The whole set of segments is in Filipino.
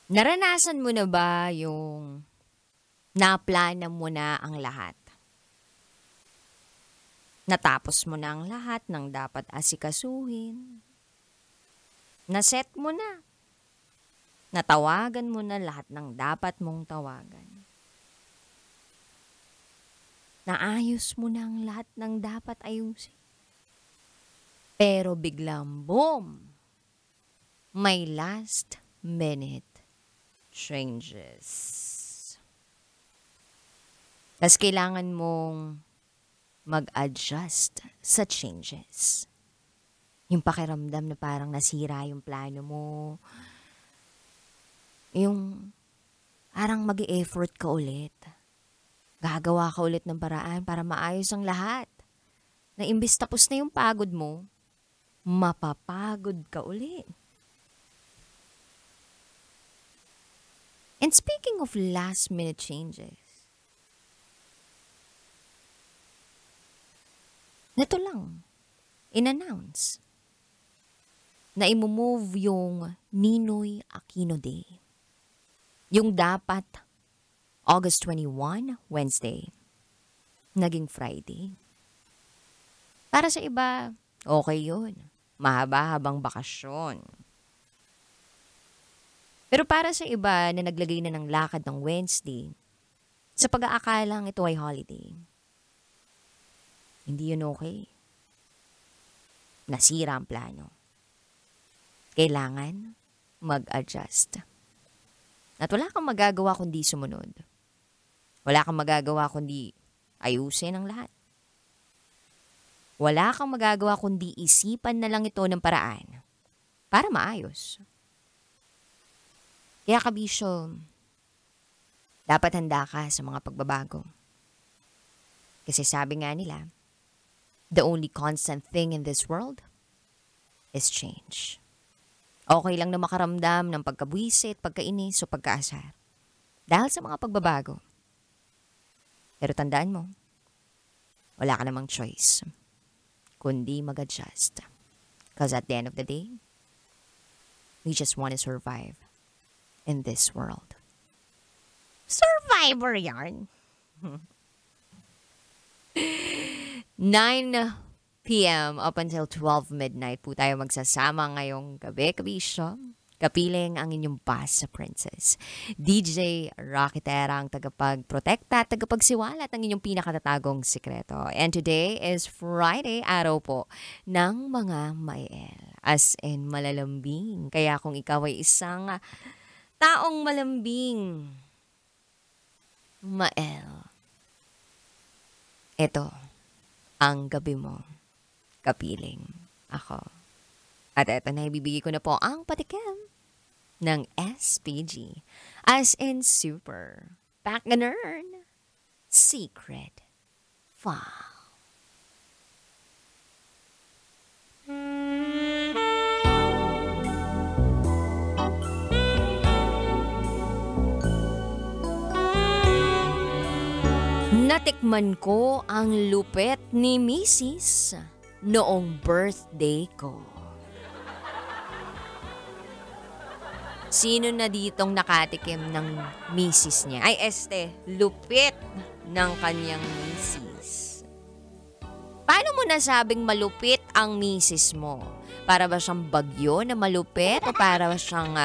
Naranasan mo na ba yung naplano mo na ang lahat? Natapos mo na ang lahat ng dapat asikasuhin. Naset mo na. Natawagan mo na lahat ng dapat mong tawagan. Naayos mo na ang lahat ng dapat ayusin. Pero biglang boom! May last minute changes. Tapos kailangan mong mag-adjust sa changes. Yung pakiramdam na parang nasira yung plano mo. Yung parang mag-e-effort ka ulit. Gagawa ka ulit ng paraan para maayos ang lahat. Na imbis tapos na yung pagod mo, mapapagod ka ulit. And speaking of last minute changes, neto lang, in-announce na imumove yung Ninoy Aquino Day. Yung dapat August 21, Wednesday, naging Friday. Para sa iba, okay yun. Mahaba-habang bakasyon. Pero para sa iba na naglagay na ng lakad ng Wednesday, sa pag-aakalang ito ay holiday, hindi yun okay. Nasira ang plano. Kailangan mag-adjust. At wala kang magagawa kundi sumunod. Wala kang magagawa kundi ayusin ang lahat. Wala kang magagawa kundi isipan na lang ito ng paraan para maayos. Kaya kabisyo, dapat handa ka sa mga pagbabago. Kasi sabi nga nila, the only constant thing in this world is change. Okay lang na makaramdam ng pagkabwisit, pagkainis o pagkaasar. Dahil sa mga pagbabago. Pero tandaan mo, wala ka namang choice kundi mag-adjust. Because at the end of the day, we just want to survive in this world. Survivor yarn. 9 p.m. up until 12 midnight po tayo magsasama ngayong gabi, kabisyo. Kapiling ang inyong boss princess. DJ Rocky Terra ang tagapagprotekta at tagapagsiwalat ng inyong pinakatatagong sikreto. And today is Friday, araw po ng mga Mael. As in malalambing. Kaya kung ikaw ay isang taong malambing, Mael, ito ang gabi mo, kapiling ako. At eto na, ibibigay ko na po ang patikim ng SPG. As in super, Pacganern, secret, wow. Natikman ko ang lupet ni Mrs. noong birthday ko. Sino na ditong nakatikim ng misis niya? Ay, lupit ng kanyang misis. Paano mo nasabing malupit ang misis mo? Para ba siyang bagyo na malupit? O para ba siyang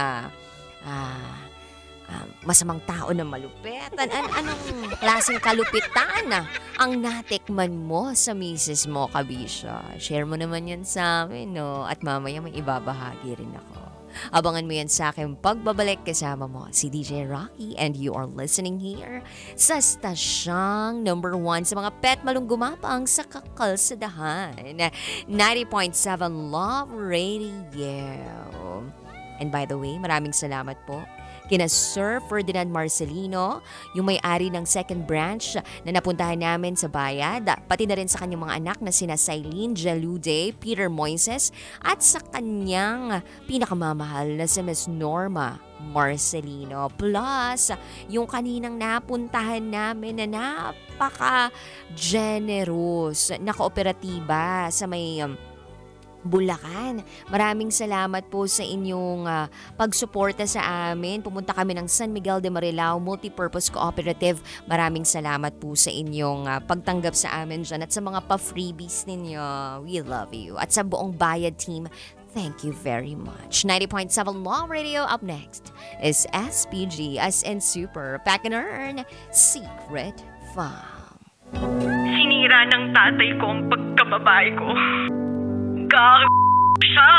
masamang tao na malupit? Anong klaseng kalupitan ang natikman mo sa misis mo, kabisya? Share mo naman yan sa amin, no? At mamaya may ibabahagi rin ako. Abangan mo yan sa aking pagbabalik, kasama mo si DJ Rocky, and you are listening here sa stasyang number 1 sa mga pet malung gumapang sa kakalsadahan, 90.7 Love Radio. And by the way, maraming salamat po kina Sir Ferdinand Marcelino, yung may-ari ng second branch na napuntahan namin sa bayad, pati na rin sa kanyang mga anak na sina Cylene Jalude, Peter Moises, at sa kanyang pinakamamahal na si Miss Norma Marcelino. Plus, yung kaninang napuntahan namin na napaka-generous na kooperatiba sa may Bulacan. Maraming salamat po sa inyong pagsuporta sa amin. Pumunta kami ng San Miguel de Marilao Multipurpose Cooperative. Maraming salamat po sa inyong pagtanggap sa amin dyan at sa mga pa-freebies ninyo. We love you. At sa buong Bayad team, thank you very much. 90.7 Law Radio. Up next is SPG as in Super Pack and Earn Secret Farm. Sinira ng tatay ko ang pagkababae ko. Siya.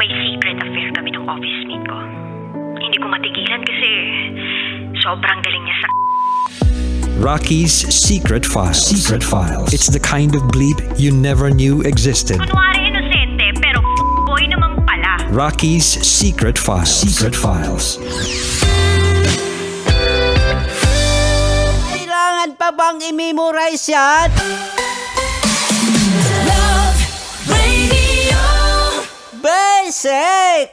May secret affair kami ng office mate ko. Hindi ko matigilan kasi sobrang galing niya sa... Rocky's Secret Files. Secret Files. It's the kind of bleep you never knew existed. Kunwari inosente pero boy naman pala. Rocky's Secret Files. Secret Files. Kailangan pa bang i-memorize yan? Basic!